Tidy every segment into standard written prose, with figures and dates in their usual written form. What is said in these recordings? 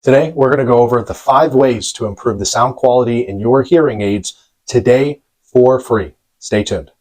Today, we're going to go over the 5 ways to improve the sound quality in your hearing aids today for free. Stay tuned.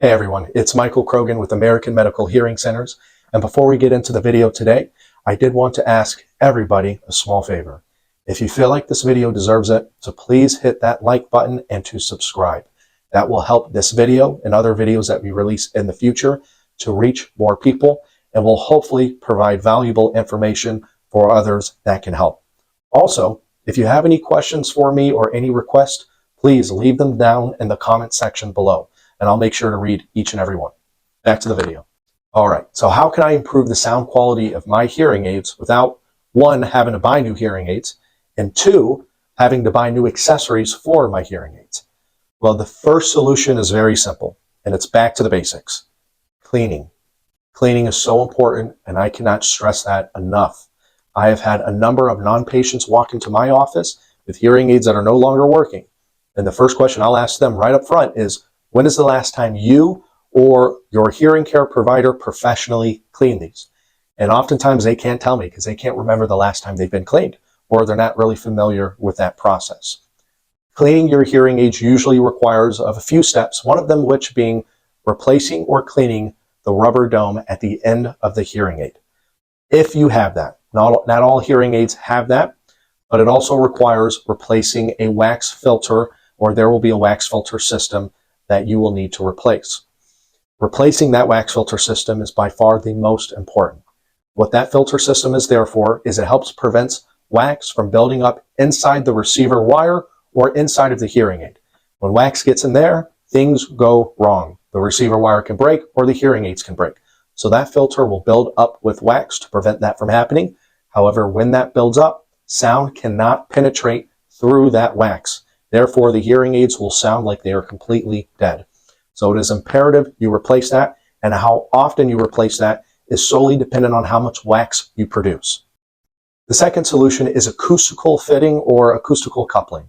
Hey everyone, it's Michael Krogan with American Medical Hearing Centers. And before we get into the video today, I did want to ask everybody a small favor. If you feel like this video deserves it, so please hit that like button and to subscribe. That will help this video and other videos that we release in the future to reach more people and will hopefully provide valuable information for others that can help. Also, if you have any questions for me or any requests, please leave them down in the comment section below, and I'll make sure to read each and every one. Back to the video. All right, so how can I improve the sound quality of my hearing aids without, 1, having to buy new hearing aids, and 2, having to buy new accessories for my hearing aids? Well, the first solution is very simple, and it's back to the basics. Cleaning. Cleaning is so important, and I cannot stress that enough. I have had a number of non-patients walk into my office with hearing aids that are no longer working. And the first question I'll ask them right up front is, when is the last time you or your hearing care provider professionally cleaned these? And oftentimes they can't tell me because they can't remember the last time they've been cleaned, or they're not really familiar with that process. Cleaning your hearing aids usually requires of a few steps, one of them which being replacing or cleaning the rubber dome at the end of the hearing aid. If you have that, not all hearing aids have that, but it also requires replacing a wax filter, or there will be a wax filter system that you will need to replace. Replacing that wax filter system is by far the most important. What that filter system is there for is it helps prevent wax from building up inside the receiver wire or inside of the hearing aid. When wax gets in there, things go wrong. The receiver wire can break or the hearing aids can break. So that filter will build up with wax to prevent that from happening. However, when that builds up, sound cannot penetrate through that wax. Therefore, the hearing aids will sound like they are completely dead. So it is imperative you replace that, and how often you replace that is solely dependent on how much wax you produce. The second solution is acoustical fitting or acoustical coupling.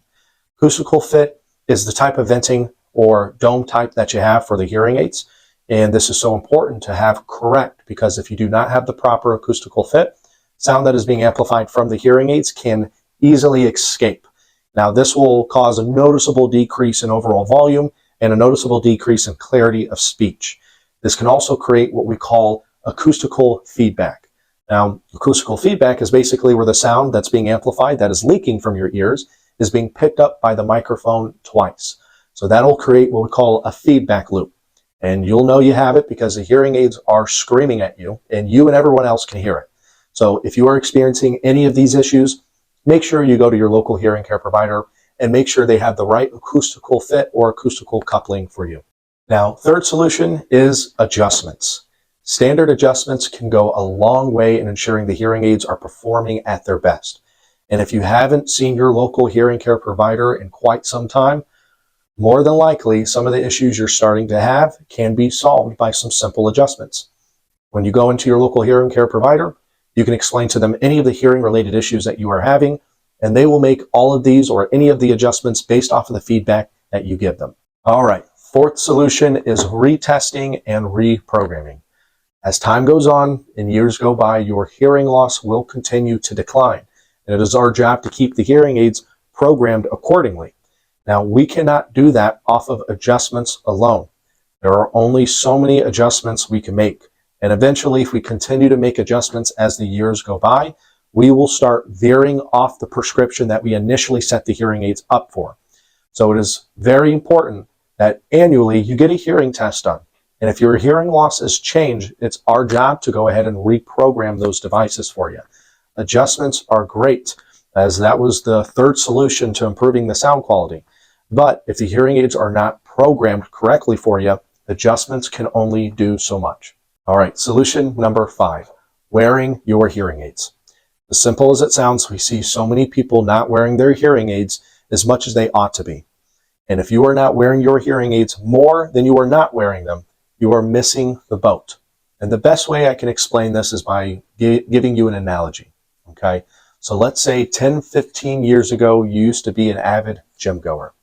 Acoustical fit is the type of venting or dome type that you have for the hearing aids, and this is so important to have correct, because if you do not have the proper acoustical fit, sound that is being amplified from the hearing aids can easily escape. Now, this will cause a noticeable decrease in overall volume and a noticeable decrease in clarity of speech. This can also create what we call acoustical feedback. Now, acoustical feedback is basically where the sound that's being amplified, that is leaking from your ears, is being picked up by the microphone twice. So that'll create what we call a feedback loop. And you'll know you have it because the hearing aids are screaming at you, and you and everyone else can hear it. So if you are experiencing any of these issues, make sure you go to your local hearing care provider and make sure they have the right acoustical fit or acoustical coupling for you. Now, third solution is adjustments. Standard adjustments can go a long way in ensuring the hearing aids are performing at their best. And if you haven't seen your local hearing care provider in quite some time, more than likely some of the issues you're starting to have can be solved by some simple adjustments. When you go into your local hearing care provider, you can explain to them any of the hearing related issues that you are having, and they will make all of these or any of the adjustments based off of the feedback that you give them. All right, fourth solution is retesting and reprogramming. As time goes on and years go by, your hearing loss will continue to decline, and it is our job to keep the hearing aids programmed accordingly. Now, we cannot do that off of adjustments alone. There are only so many adjustments we can make. And eventually, if we continue to make adjustments as the years go by, we will start veering off the prescription that we initially set the hearing aids up for. So it is very important that annually you get a hearing test done. And if your hearing loss has changed, it's our job to go ahead and reprogram those devices for you. Adjustments are great, as that was the third solution to improving the sound quality. But if the hearing aids are not programmed correctly for you, adjustments can only do so much. All right, solution number 5, wearing your hearing aids. As simple as it sounds, we see so many people not wearing their hearing aids as much as they ought to be. And if you are not wearing your hearing aids more than you are not wearing them, you are missing the boat. And the best way I can explain this is by giving you an analogy, okay? So let's say 10, 15 years ago, you used to be an avid gym goer.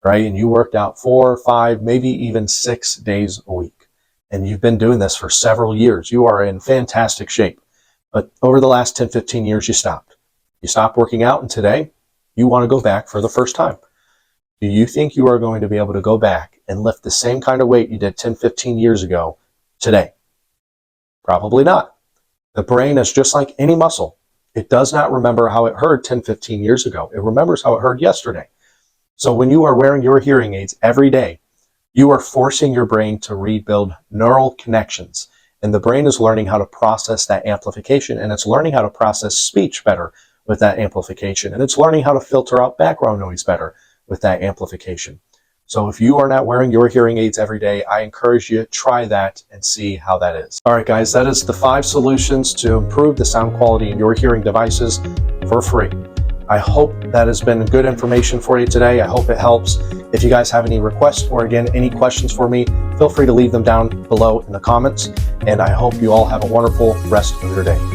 right? And you worked out 4, 5, maybe even 6 days a week. And you've been doing this for several years. You are in fantastic shape. But over the last 10, 15 years, you stopped. You stopped working out, and today you want to go back for the first time. Do you think you are going to be able to go back and lift the same kind of weight you did 10, 15 years ago today? Probably not. The brain is just like any muscle. It does not remember how it heard 10, 15 years ago. It remembers how it heard yesterday. So when you are wearing your hearing aids every day, you are forcing your brain to rebuild neural connections. And the brain is learning how to process that amplification, and it's learning how to process speech better with that amplification. And it's learning how to filter out background noise better with that amplification. So if you are not wearing your hearing aids every day, I encourage you to try that and see how that is. All right, guys, that is the 5 solutions to improve the sound quality in your hearing devices for free. I hope that has been good information for you today. I hope it helps. If you guys have any requests or, again, any questions for me, feel free to leave them down below in the comments. And I hope you all have a wonderful rest of your day.